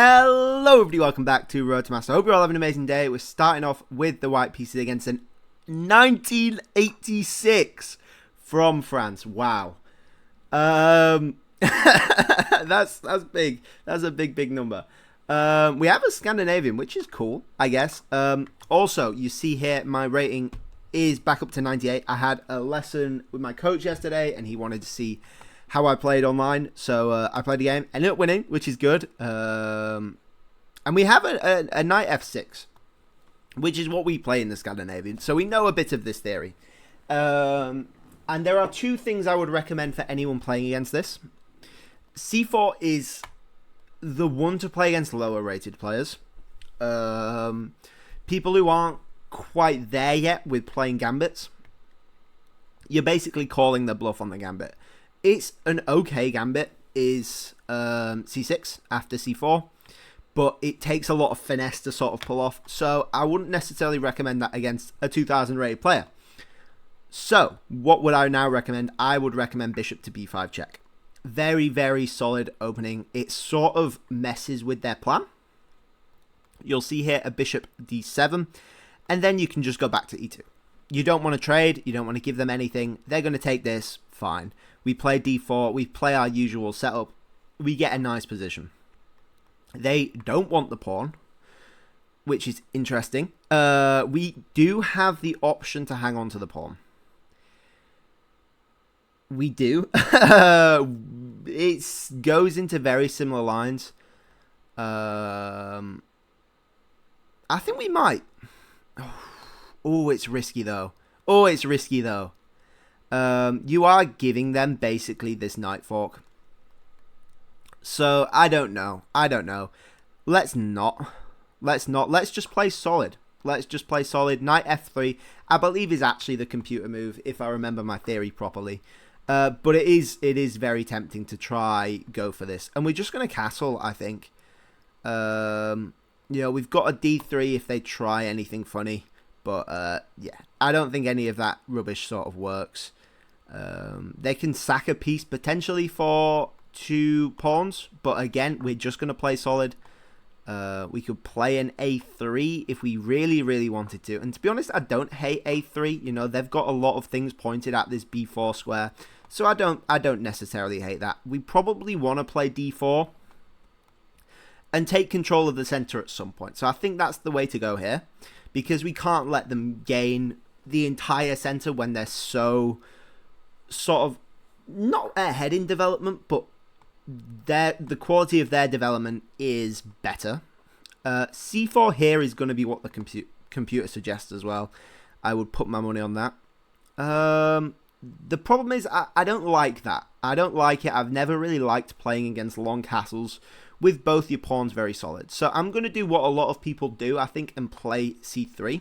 Hello everybody, welcome back to Road to Master. I hope you're all having an amazing day. We're starting off with the white pieces against an 1986 from France. Wow. That's big. That's a big number. We have a Scandinavian, which is cool, I guess. Also, you see here, my rating is back up to 98. I had a lesson with my coach yesterday, and he wanted to see how I played online, so I played the game, ended up winning, which is good. And we have a knight f6, which is what we play in the Scandinavian, so we know a bit of this theory. And there are two things I would recommend for anyone playing against this. c4 is the one to play against lower rated players. People who aren't quite there yet with playing gambits. You're basically calling their bluff on the gambit. It's an okay gambit, is c6 after c4, but it takes a lot of finesse to sort of pull off, so I wouldn't necessarily recommend that against a 2000 rated player. So, what would I now recommend? I would recommend bishop to b5 check. Very solid opening. It sort of messes with their plan. You'll see here a bishop d7, and then you can just go back to e2. You don't want to trade, you don't want to give them anything. They're going to take this, fine. We play d4, we play our usual setup, we get a nice position. They don't want the pawn, which is interesting. We do have the option to hang on to the pawn. We do. It goes into very similar lines. I think we might. Oh, it's risky though. You are giving them basically this knight fork. So, I don't know. Let's not. Let's just play solid. Knight f3, I believe, is actually the computer move, if I remember my theory properly. But it is very tempting to try go for this. And we're just going to castle, I think. We've got a d3 if they try anything funny. But, yeah, I don't think any of that rubbish sort of works. They can sack a piece potentially for 2 pawns, but again, we're just going to play solid. We could play an a3 if we really wanted to. And to be honest, I don't hate a3. They've got a lot of things pointed at this b4 square, so I don't necessarily hate that. We probably want to play d4 and take control of the center at some point. So I think that's the way to go here, because we can't let them gain the entire center when they're so sort of not ahead in development, but the quality of their development is better. c4 here is going to be what the computer suggests as well. I would put my money on that. The problem is I don't like that. I don't like it. I've never really liked playing against long castles with both your pawns very solid. So I'm going to do what a lot of people do, I think, and play c3.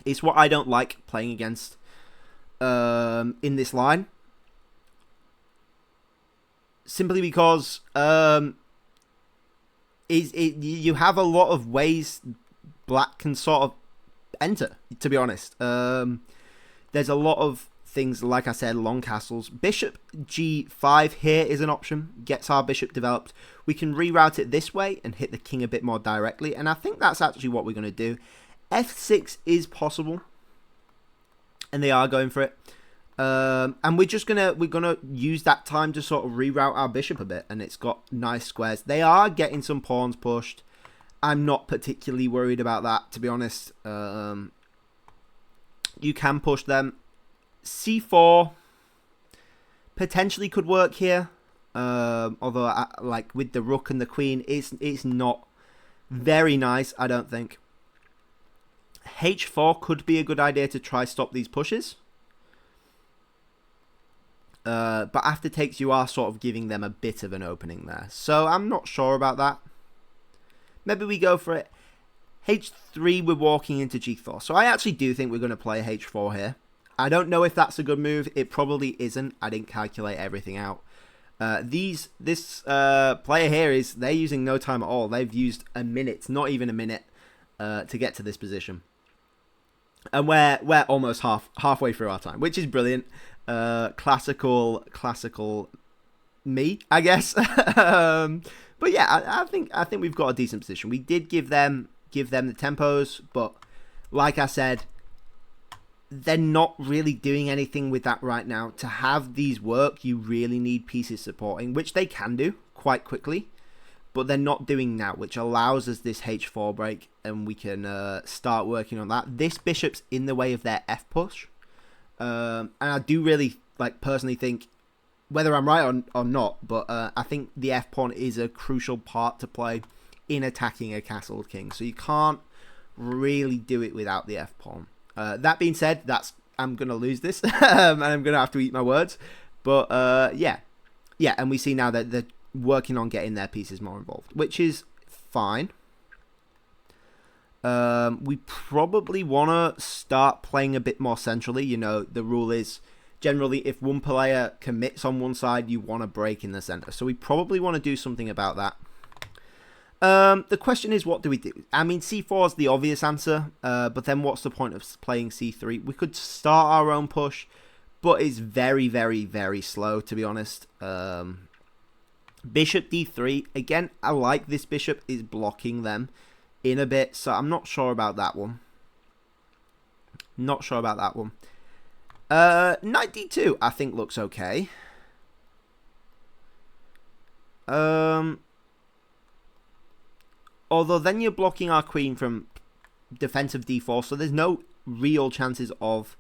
It's what I don't like playing against in this line. Simply because you have a lot of ways black can sort of enter, to be honest. There's a lot of things, like I said, long castles. Bishop g5 here is an option. Gets our bishop developed. We can reroute it this way and hit the king a bit more directly. And I think that's actually what we're going to do. f6 is possible. And they are going for it. And we're gonna use that time to sort of reroute our bishop a bit, and it's got nice squares. They are getting some pawns pushed. I'm not particularly worried about that, to be honest. You can push them. c4 potentially could work here, although like with the rook and the queen, it's not very nice, I don't think. h4 could be a good idea to try stop these pushes. But after takes, you are sort of giving them a bit of an opening there. So I'm not sure about that. Maybe we go for it. h3, we're walking into g4. So I actually do think we're going to play h4 here. I don't know if that's a good move. It probably isn't. I didn't calculate everything out. This player here they're using no time at all. They've used a minute, not even a minute, to get to this position. And we're almost halfway through our time, which is brilliant. Classical me, I guess. But yeah, I think we've got a decent position. We did give them the tempos, but like I said, they're not really doing anything with that right now. To have these work, you really need pieces supporting, which they can do quite quickly, but they're not doing now, which allows us this H4 break, and we can start working on that. This bishop's in the way of their F push, and I do really personally think, whether I'm right or not, but I think the F pawn is a crucial part to play in attacking a castled king, so you can't really do it without the F pawn. That being said, I'm gonna lose this, and I'm gonna have to eat my words. But yeah, and we see now that they're working on getting their pieces more involved, which is fine. We probably want to start playing a bit more centrally. You know, the rule is generally if one player commits on one side, you want to break in the center. So we probably want to do something about that. The question is, what do we do? I mean, c4 is the obvious answer, but then what's the point of playing c3? We could start our own push, but it's very, very, very slow, to be honest. Bishop d3. Again, I like this bishop is blocking them in a bit, so I'm not sure about that one. Not sure about that one. Knight d2, I think looks okay. Although then you're blocking our queen from defensive d4, so there's no real chances of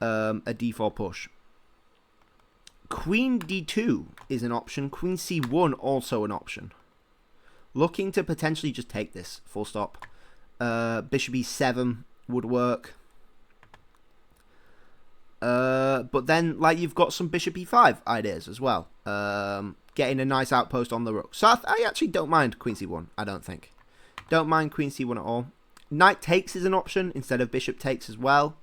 a d4 push. Queen d2 is an option. Queen c1 also an option. Looking to potentially just take this, full stop. Bishop e7 would work. But then, you've got some bishop e5 ideas as well. Getting a nice outpost on the rook. So I actually don't mind queen c1, I don't think. Don't mind queen c1 at all. Knight takes is an option instead of bishop takes as well.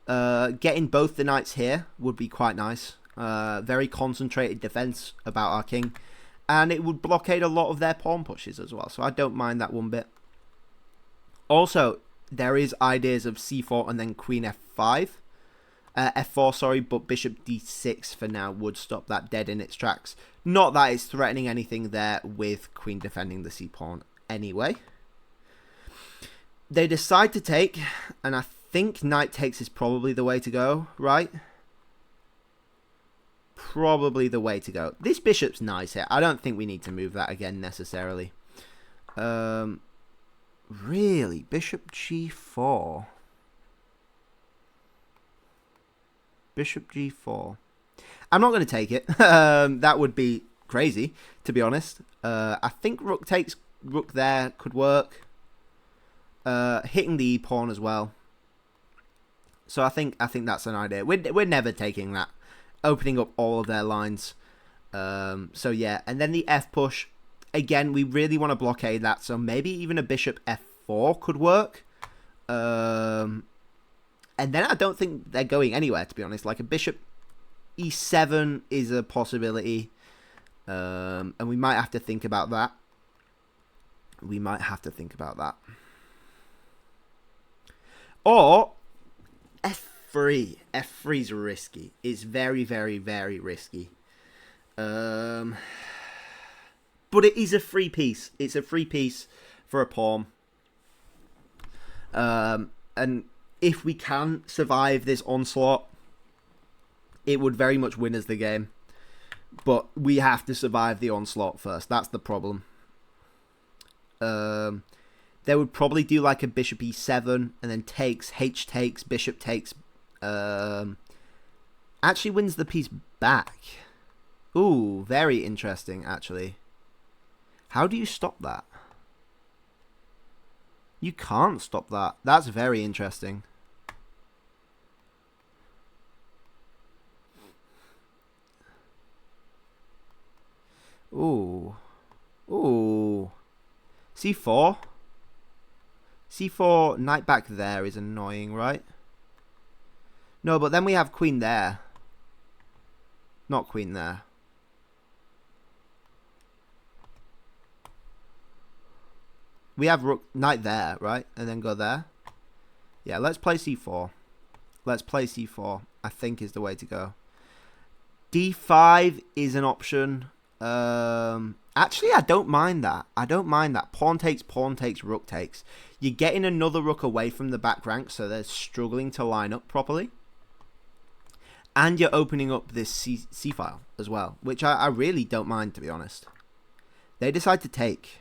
Getting both the knights here would be quite nice. Very concentrated defense about our king. And it would blockade a lot of their pawn pushes as well. So I don't mind that one bit. Also, there is ideas of c4 and then queen f5. F4, sorry, but bishop d6 for now would stop that dead in its tracks. Not that it's threatening anything there with queen defending the c-pawn anyway. They decide to take, and I think knight takes is probably the way to go, right? Probably the way to go. This bishop's nice here. I don't think we need to move that again necessarily. Really? Bishop g4. Bishop g4. I'm not going to take it. That would be crazy, to be honest. I think rook takes, rook there could work. Hitting the e-pawn as well. So I think that's an idea. We're never taking that. Opening up all of their lines. So yeah, and then the f push. Again, we really want to blockade that. So maybe even a bishop f4 could work. And then I don't think they're going anywhere, to be honest. Like a bishop e7 is a possibility. And we might have to think about that. We might have to think about that. Or f3. F3's risky. It's very, very, very risky. But it is a free piece. It's a free piece for a pawn. And if we can survive this onslaught, it would very much win us the game. But we have to survive the onslaught first. That's the problem. They would probably do like a bishop e7 and then takes, h takes, bishop takes. Actually wins the piece back. Ooh, very interesting, actually. How do you stop that? You can't stop that. That's very interesting. Ooh. Ooh. c4. c4, knight back there is annoying, right? No, but then we have queen there. Not queen there. We have rook, knight there, right? And then go there. Yeah, let's play c4. Let's play c4, I think is the way to go. D5 is an option. Actually, I don't mind that. Pawn takes, rook takes. You're getting another rook away from the back rank, so they're struggling to line up properly. And you're opening up this C file as well, which I really don't mind, to be honest. They decide to take.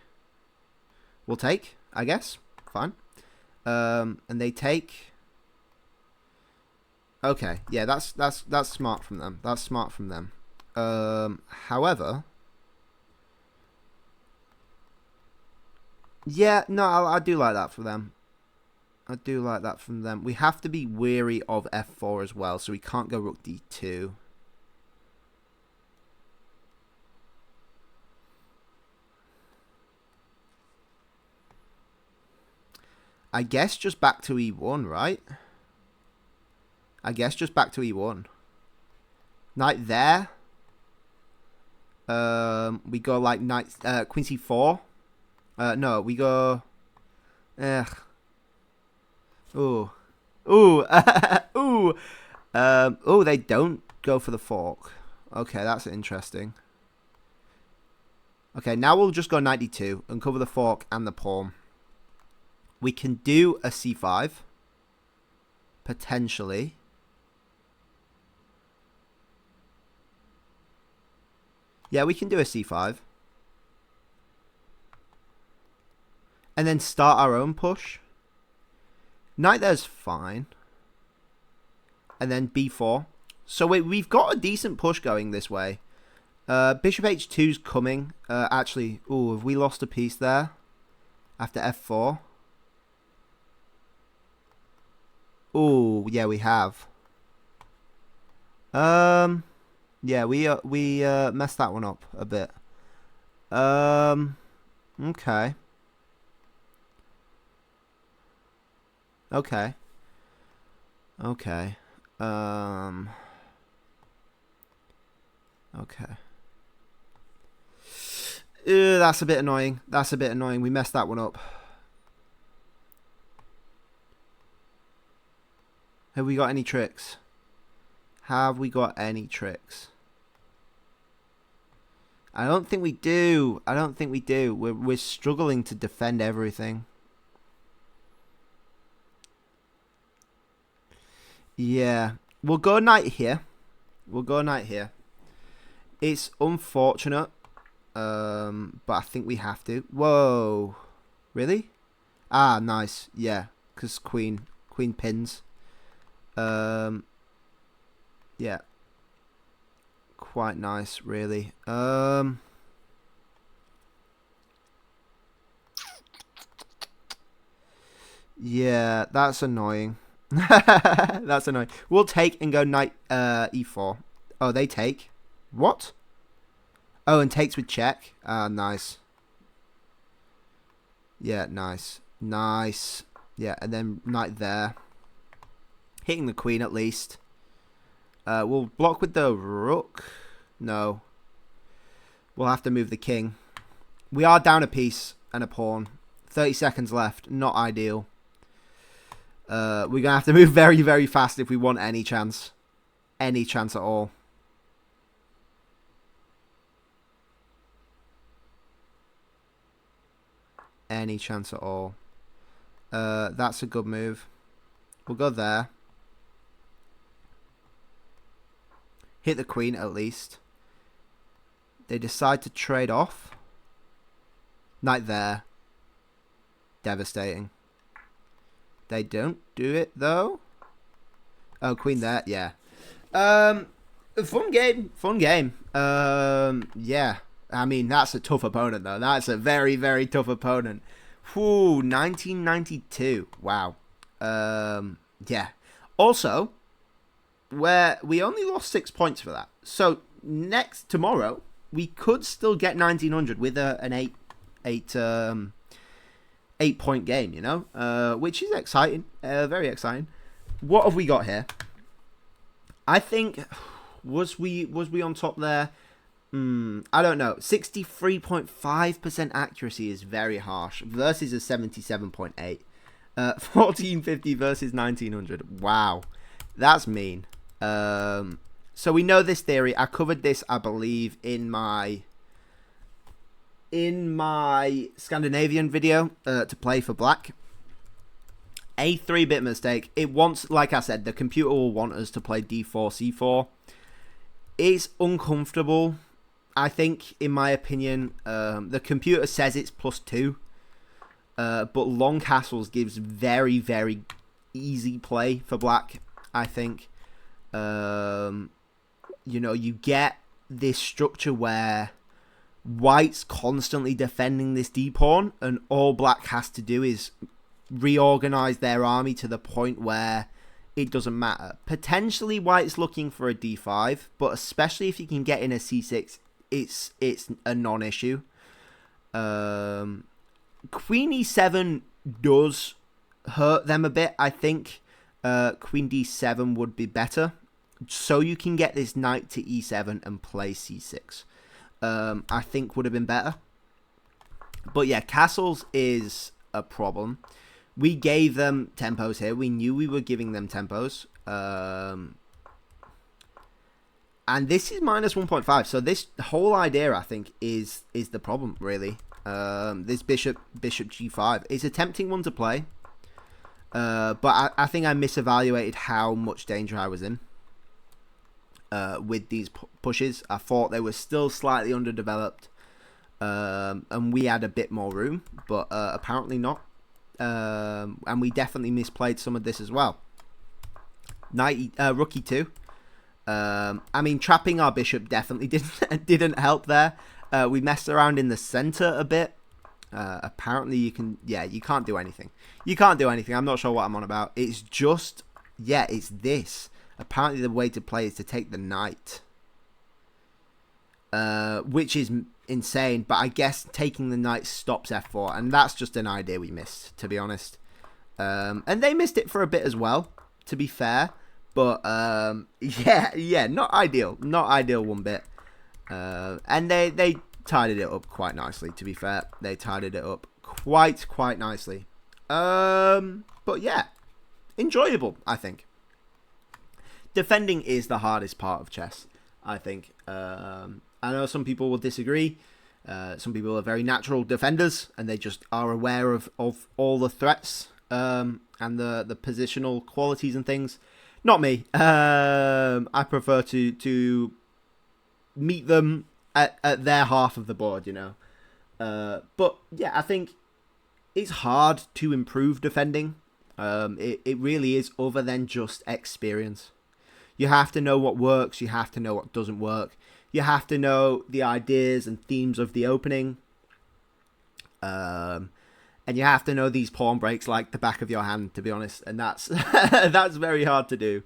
We'll take, I guess. Fine. And they take. Okay, yeah, that's smart from them. That's smart from them. However, yeah, no, I do like that for them. I do like that from them. We have to be wary of f4 as well, so we can't go rook d2. I guess just back to e1, right? I guess just back to e1. Knight there. We go like knight, queen c4. No, we go. Ooh. Ooh. Ooh. Oh, they don't go for the fork. Okay, that's interesting. Okay, now we'll just go knight d2 and cover the fork and the pawn. We can do a c5. Potentially. Yeah, we can do a c5. And then start our own push. Knight there's fine. And then b4. So we've got a decent push going this way. Bishop h2's coming. Actually, ooh, have we lost a piece there? After f4. Ooh, yeah, we have. Yeah, we messed that one up a bit. Okay. Okay. Okay. Okay. That's a bit annoying. That's a bit annoying. We messed that one up. Have we got any tricks? Have we got any tricks? I don't think we do. I don't think we do. We're struggling to defend everything. Yeah. We'll go knight here. We'll go knight here. It's unfortunate. But I think we have to. Whoa. Really? Ah, nice. Yeah. Because queen pins. Yeah. Quite nice, really. Yeah, that's annoying. That's annoying. We'll take and go knight e4. Oh, they take. What? Oh, and takes with check. Ah, nice. Yeah, nice. Nice. Yeah, and then knight there. Hitting the queen at least. We'll block with the rook. No. We'll have to move the king. We are down a piece and a pawn. 30 seconds left. Not ideal. We're going to have to move very, very fast if we want any chance. Any chance at all. Any chance at all. That's a good move. We'll go there. Hit the queen at least. They decide to trade off. Knight there. Devastating. They don't do it though. Oh, queen there. Yeah. Fun game. Fun game. Yeah. I mean, that's a tough opponent though. That's a very, very tough opponent. Whew, 1992. Wow. Yeah. Also, where we only lost 6 points for that. So tomorrow we could still get 1900 with an 8-point game, you know, which is exciting, very exciting. What have we got here? I think was we on top there? I don't know. 63.5% accuracy is very harsh versus a 77.8. 1450 versus 1900. Wow, that's mean. So we know this theory. I covered this, I believe, in my Scandinavian video to play for black. A 3-bit mistake. It wants, like I said, the computer will want us to play d4, c4. It's uncomfortable, I think, in my opinion. The computer says it's +2, but long castles gives very, very easy play for black, I think. You know, you get this structure where white's constantly defending this d-pawn, and all black has to do is reorganize their army to the point where it doesn't matter. Potentially white's looking for a d5, but especially if you can get in a c6, it's a non-issue. Queen e7 does hurt them a bit, I think. Queen d7 would be better, so you can get this knight to e7 and play c6. I think would have been better. But yeah, castles is a problem. We gave them tempos here. We knew we were giving them tempos. And this is -1.5. So this whole idea, I think, is the problem, really. This bishop g5 is a tempting one to play. But I think I misevaluated how much danger I was in with these pushes. I thought they were still slightly underdeveloped. And we had a bit more room, but apparently not. And we definitely misplayed some of this as well. Rook e2. I mean, trapping our bishop definitely didn't help there. We messed around in the center a bit. Apparently you can't do anything. You can't do anything. I'm not sure what I'm on about. It's just, it's this. Apparently the way to play is to take the knight. Which is insane, but I guess taking the knight stops f4, and that's just an idea we missed, to be honest. And they missed it for a bit as well, to be fair. But not ideal one bit. And they tidied it up quite nicely, to be fair. They tidied it up quite nicely. But yeah, enjoyable, I think. Defending is the hardest part of chess, I think. I know some people will disagree. Some people are very natural defenders, and they just are aware of all the threats and the positional qualities and things. Not me. I prefer to meet them at their half of the board, you know. But yeah, I think it's hard to improve defending. It really is, other than just experience. You have to know what works. You have to know what doesn't work. You have to know the ideas and themes of the opening. And you have to know these pawn breaks like the back of your hand, to be honest. And that's that's very hard to do.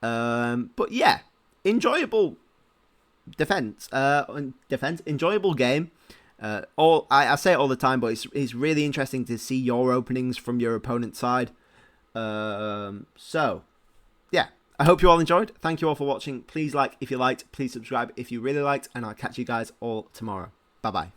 But yeah, enjoyable enjoyable game. I say it all the time, but it's really interesting to see your openings from your opponent's side. So yeah, I hope you all enjoyed. Thank you all for watching. Please like if you liked. Please subscribe if you really liked. And I'll catch you guys all tomorrow. Bye-bye.